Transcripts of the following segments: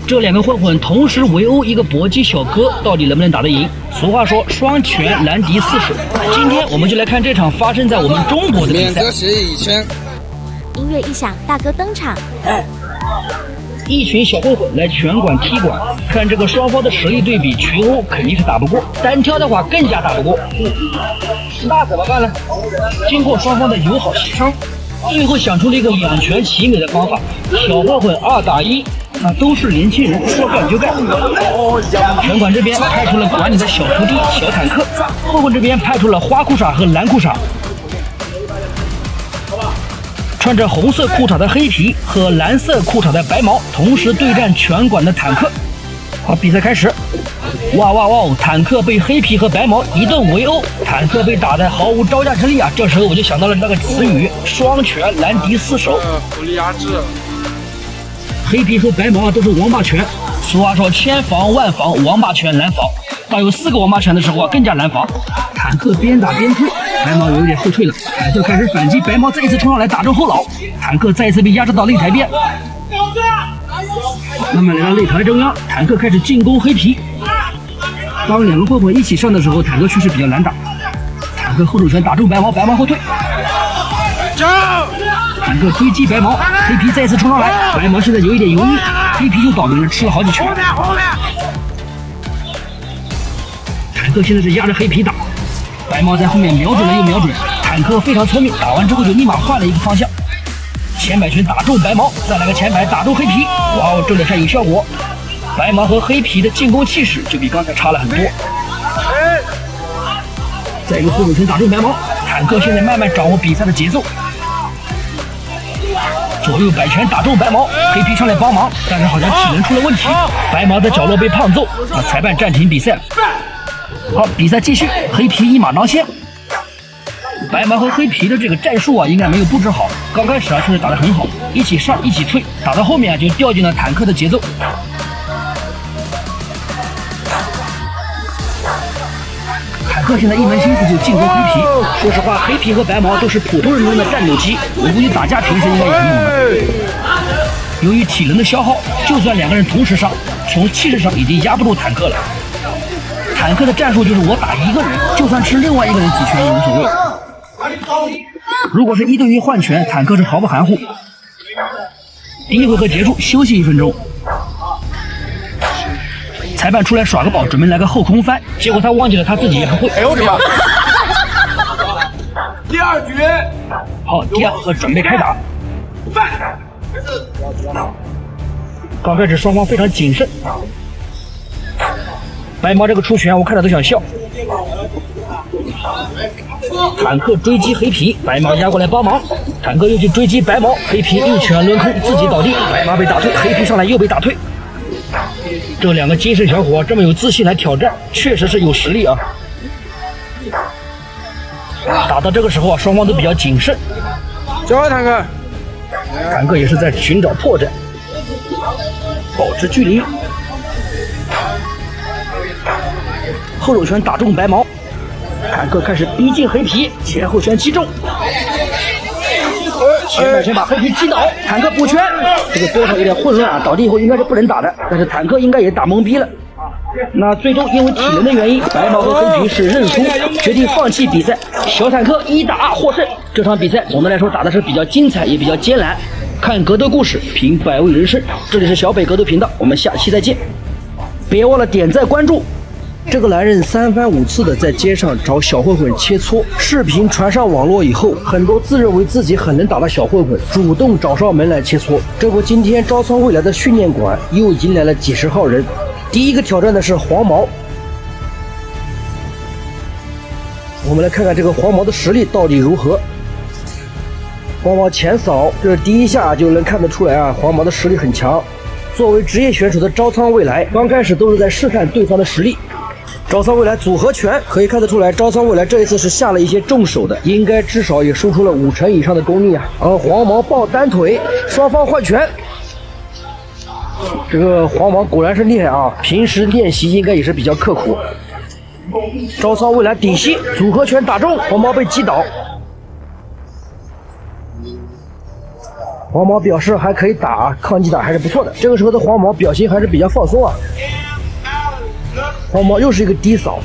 这两个混混同时围殴一个搏击小哥，到底能不能打得赢？俗话说双拳难敌四手。今天我们就来看这场发生在我们中国的比赛。免责协议签。音乐一响，大哥登场。一群小混混来拳馆踢馆，看这个双方的实力对比，群殴肯定是打不过，单挑的话更加打不过。那怎么办呢？经过双方的友好协商，最后想出了一个两全其美的方法：小混混2打1。都是年轻人，说干就干。拳馆这边派出了管理的小徒弟小坦克，混混这边派出了花裤衩和蓝裤衩。穿着红色裤衩的黑皮和蓝色裤衩的白毛同时对战拳馆的坦克。好，比赛开始。哇哇哇！坦克被黑皮和白毛一顿围殴，坦克被打得毫无招架之力啊！这时候我就想到了那个词语：双拳难敌四手。火力压制。黑皮和白毛都是王八拳，俗话说千防万防，王八拳难防。当有4个王八拳的时候更加难防。坦克边打边退，白毛有一点后退了，坦克开始反击，白毛再一次冲上来打中后脑，坦克再一次被压制到擂台边。慢慢来到擂台中央，坦克开始进攻黑皮。当两个混混一起上的时候，坦克确实比较难打。坦克后手拳打中白毛，白毛后退。坦克追击白毛，黑皮再次冲上来，白毛现在有一点犹豫，黑皮就倒霉了，吃了好几拳。坦克现在是压着黑皮打，白毛在后面瞄准了又瞄准，坦克非常聪明，打完之后就立马换了一个方向，前摆拳打中白毛，再来个前摆打中黑皮，哇哦，这两下有效果，白毛和黑皮的进攻气势就比刚才差了很多。再一个后手拳打中白毛，坦克现在慢慢掌握比赛的节奏。左右摆拳打中白毛，黑皮上来帮忙，但是好像体能出了问题，白毛在角落被胖揍，裁判暂停比赛。好，比赛继续，黑皮一马当先。白毛和黑皮的这个战术应该没有布置好，刚开始确实打得很好，一起上一起退，打到后面就掉进了坦克的节奏。坦克现在一门心思就进攻黑皮，说实话，黑皮和白毛都是普通人中的战斗机，我估计打架平时应该也很猛的。由于体能的消耗，就算两个人同时上，从气势上已经压不住坦克了。坦克的战术就是我打一个人，就算吃另外一个人几拳也无所谓。如果是1对1换拳，坦克是毫不含糊。第一回合结束，休息1分钟。裁判出来耍个宝，准备来个后空翻，结果他忘记了他自己也不会。哎呦我的妈！第2局。好，第2回合准备开打。刚开始双方非常谨慎。白毛这个出拳我看着都想笑。坦克追击黑皮，白毛压过来帮忙，坦克又去追击白毛，黑皮一拳抡空自己倒地，白毛被打退，黑皮上来又被打退。这两个精神小伙这么有自信来挑战，确实是有实力啊！打到这个时候双方都比较谨慎。交换坦克，坦克也是在寻找破绽，保持距离。后手拳打中白毛，坦克开始逼近黑皮，前后拳击中。前摆拳把黑皮击倒，坦克补拳，这个多少有点混乱啊！倒地以后应该是不能打的，但是坦克应该也打懵逼了。那最终因为体能的原因，白毛和黑皮是认输，决定放弃比赛。小坦克1打2获胜。这场比赛总的来说打的是比较精彩，也比较艰难。看格斗故事，品百味人生。这里是小北格斗频道，我们下期再见。别忘了点赞关注。这个男人3番5次的在街上找小混混切磋，视频传上网络以后，很多自认为自己很能打的小混混主动找上门来切磋。这不，今天招仓未来的训练馆又迎来了几十号人。第一个挑战的是黄毛，我们来看看这个黄毛的实力到底如何。黄毛前扫，这第一下就能看得出来啊，黄毛的实力很强。作为职业选手的招仓未来，刚开始都是在试探对方的实力。招仓未来组合拳，可以看得出来，招仓未来这一次是下了一些重手的，应该至少也输出了5成以上的功力啊。而黄毛抱单腿，双方换拳。这个黄毛果然是厉害啊，平时练习应该也是比较刻苦。招仓未来顶膝，组合拳打中，黄毛被击倒。黄毛表示还可以打，抗击打还是不错的。这个时候的黄毛表情还是比较放松啊。黄毛又是一个低扫。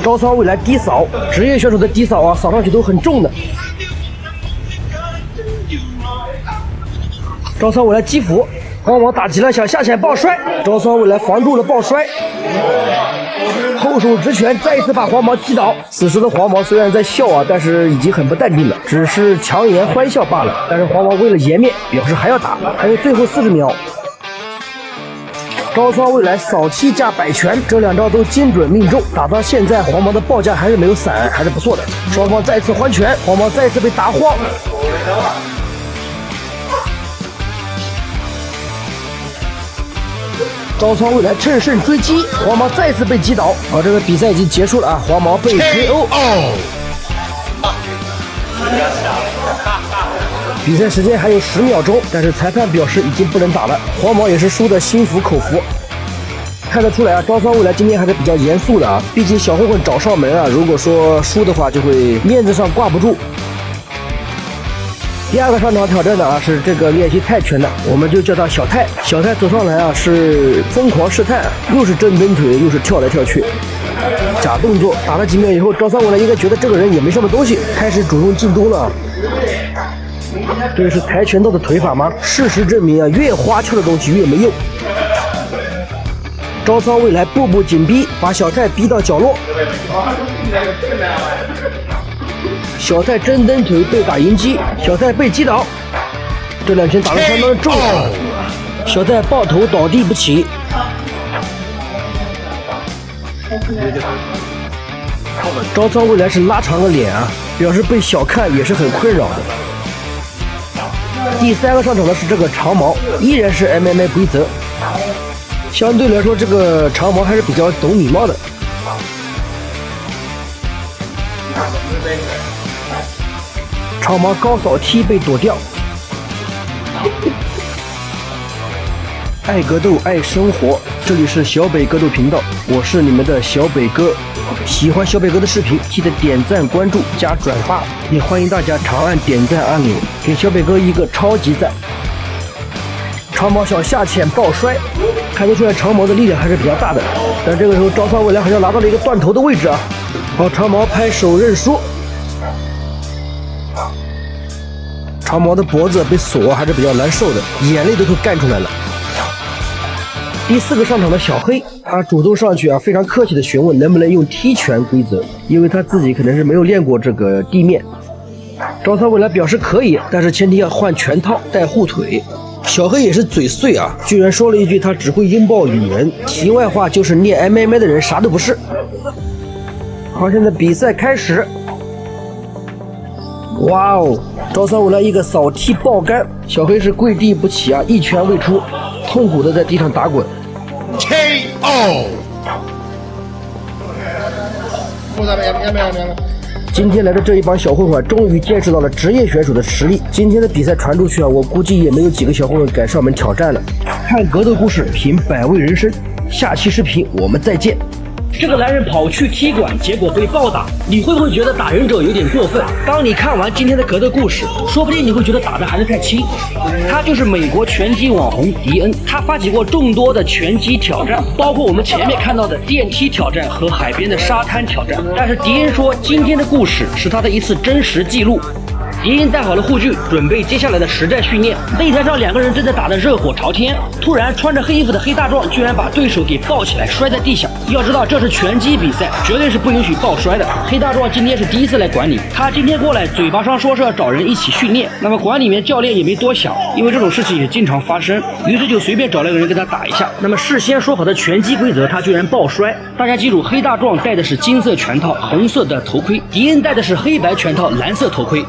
招仓未来低扫，职业选手的低扫啊，扫上去都很重的。招仓未来击斧，黄毛打急了想下潜抱摔，招仓未来防住了抱摔。后手直拳再一次把黄毛击倒。此时的黄毛虽然在笑啊，但是已经很不淡定了，只是强颜欢笑罢了。但是黄毛为了颜面，表示还要打，还有最后40秒。招仓未来扫踢加摆拳，这2招都精准命中。打到现在，黄毛的报价还是没有散，还是不错的。双方再次还拳，黄毛再次被打慌。招仓未来乘胜追击，黄毛再次被击倒。这个比赛已经结束了啊，黄毛被 KO。比赛时间还有10秒钟，但是裁判表示已经不能打了。黄毛也是输得心服口服。看得出来啊，招仓未来今天还是比较严肃的啊，毕竟小混混找上门啊，如果说输的话，就会面子上挂不住。第2个上场挑战的啊是这个练习泰拳的，我们就叫他小泰。小泰走上来啊是疯狂试探，又是正蹬腿，又是跳来跳去，假动作。打了几秒以后，招仓未来应该觉得这个人也没什么东西，开始主动进攻了。这个是跆拳道的腿法吗？事实证明啊，越花俏的东西越没用。招仓未来步步紧逼，把小泰逼到角落。小泰真蹬腿被打迎击，小泰被击倒。这2拳打得相当重，小泰抱头倒地不起。招仓未来是拉长了脸啊，表示被小看也是很困扰的。第3个上场的是这个长毛，依然是 MMA 规则。相对来说，这个长毛还是比较懂礼貌的。长毛高扫踢被躲掉。爱格斗爱生活，这里是小北格斗频道，我是你们的小北哥。喜欢小北哥的视频，记得点赞、关注、加转发，也欢迎大家长按点赞按钮，给小北哥一个超级赞。长毛想下潜抱摔，看得出来长毛的力量还是比较大的，但这个时候招仓未来好像拿到了一个断头的位置啊。好，长毛拍手认输。长毛的脖子被锁还是比较难受的，眼泪都快干出来了。第4个上场的小黑，他主动上去啊，非常客气的询问能不能用踢拳规则，因为他自己可能是没有练过这个地面。招仓未来表示可以，但是前提要换拳套带护腿。小黑也是嘴碎啊，居然说了一句他只会拥抱女人，题外话就是练 MMA 的人啥都不是。好，现在比赛开始。哇哦，招仓未来一个扫踢爆杆，小黑是跪地不起啊，一拳未出，痛苦的在地上打滚。KO。今天来的这一帮小混混终于见识到了职业选手的实力。今天的比赛传出去啊，我估计也没有几个小混混敢上门挑战了。看格斗故事，品百味人生。下期视频我们再见。这个男人跑去踢馆，结果被暴打，你会不会觉得打人者有点过分？当你看完今天的格斗故事，说不定你会觉得打的还是太轻。他就是美国拳击网红迪恩，他发起过众多的拳击挑战，包括我们前面看到的电梯挑战和海边的沙滩挑战。但是迪恩说，今天的故事是他的一次真实记录。迪恩带好了护具，准备接下来的实战训练。擂台上2个人正在打得热火朝天，突然穿着黑衣服的黑大壮居然把对手给抱起来摔在地上。要知道这是拳击比赛，绝对是不允许抱摔的。黑大壮今天是第一次来馆里，他今天过来嘴巴上说是要找人一起训练，那么馆里面教练也没多想，因为这种事情也经常发生，于是就随便找了个人跟他打一下。那么事先说好的拳击规则，他居然抱摔。大家记住，黑大壮戴的是金色拳套、红色的头盔，迪恩戴的是黑白拳套、蓝色头盔。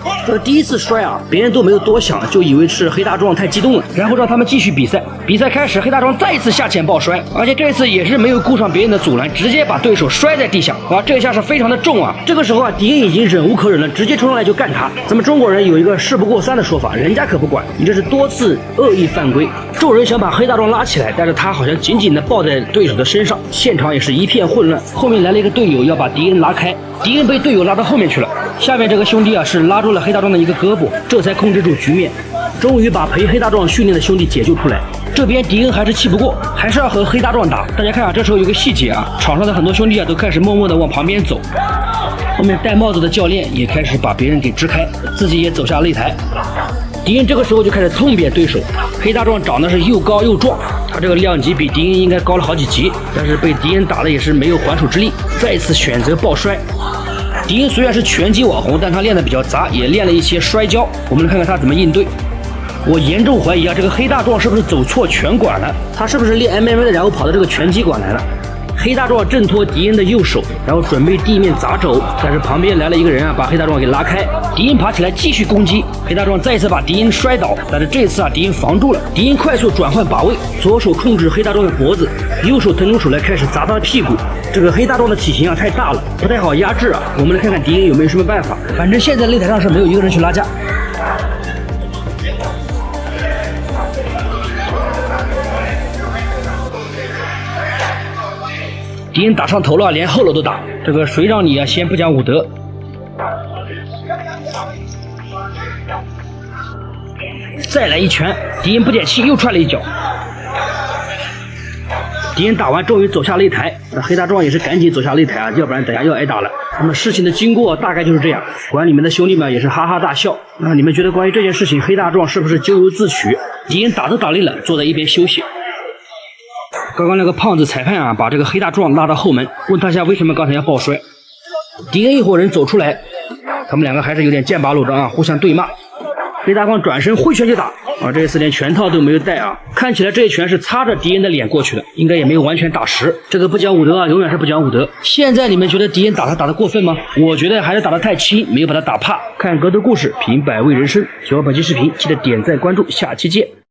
第一次摔啊，别人都没有多想，就以为是黑大壮太激动了，然后让他们继续比赛。比赛开始，黑大壮再一次下潜抱摔，而且这次也是没有顾上别人的阻拦，直接把对手摔在地上啊！这一下是非常的重啊！这个时候啊，迪恩已经忍无可忍了，直接冲上来就干他。咱们中国人有一个事不过3的说法，人家可不管，你这是多次恶意犯规。众人想把黑大壮拉起来，但是他好像紧紧地抱在对手的身上，现场也是一片混乱。后面来了一个队友要把迪恩拉开，迪恩被队友拉到后面去了。下面这个兄弟啊是拉住了黑大壮的一个胳膊，这才控制住局面，终于把陪黑大壮训练的兄弟解救出来。这边迪恩还是气不过，还是要和黑大壮打。大家看啊，这时候有个细节啊，场上的很多兄弟啊都开始默默的往旁边走。后面戴帽子的教练也开始把别人给支开，自己也走下擂台。迪恩这个时候就开始痛扁对手。黑大壮长得是又高又壮，他这个量级比迪恩应该高了好几级，但是被迪恩打的也是没有还手之力，再次选择抱摔。迪恩虽然是拳击网红，但他练的比较杂，也练了一些摔跤。我们来看看他怎么应对。我严重怀疑啊，这个黑大壮是不是走错拳馆了？他是不是练 MMA 的，然后跑到这个拳击馆来了？黑大壮挣脱迪恩的右手，然后准备地面砸肘，但是旁边来了一个人啊，把黑大壮给拉开。迪恩爬起来继续攻击，黑大壮再一次把迪恩摔倒，但是这次啊，迪恩防住了。迪恩快速转换把位，左手控制黑大壮的脖子，右手腾出手来开始砸他的屁股。这个黑大壮的体型啊太大了，不太好压制啊。我们来看看迪恩有没有什么办法。反正现在擂台上是没有一个人去拉架。敌人打上头了，连后楼都打，这个谁让你啊先不讲武德？再来一拳，敌人不解气又踹了一脚。敌人打完终于走下擂台，那黑大壮也是赶紧走下擂台啊，要不然等下又挨打了。那么事情的经过大概就是这样，馆里面的兄弟们也是哈哈大笑。那你们觉得关于这件事情，黑大壮是不是咎由自取？敌人打都打累了，坐在一边休息。刚刚那个胖子裁判啊，把这个黑大壮拉到后门，问他一下为什么刚才要抱摔。迪恩一伙人走出来，他们两个还是有点剑拔弩张啊，互相对骂。黑大壮转身挥拳就打啊，这一次连拳套都没有带啊，看起来这一拳是擦着迪恩的脸过去的，应该也没有完全打实。这个不讲武德啊，永远是不讲武德。现在你们觉得迪恩打他打得过分吗？我觉得还是打得太轻，没有把他打怕。看格斗故事，品百味人生。喜欢本期视频，记得点赞关注，下期见。